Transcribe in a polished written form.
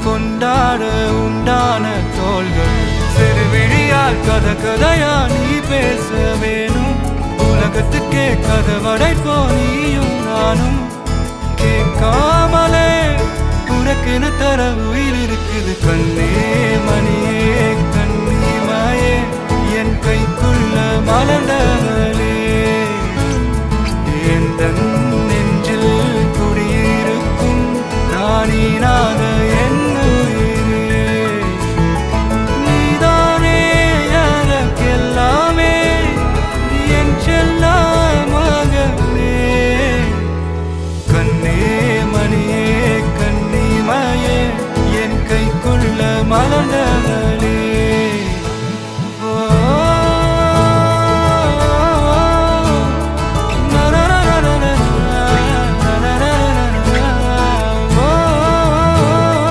கொண்டாட உண்டான தோள்கள் சிறுவிழியால் கதையா நீ பேச வேணும் உலகத்துக்கே கதவடைப்போ நீயும் நானும் கேட்காமலே உனக்கென தர உயிர் இருக்குது கண்ணே மணியே கண்ணிமாயே என் கைக்குள்ள மலர்ந்தவளே என் நெஞ்சில் குடியிருக்கும் நானே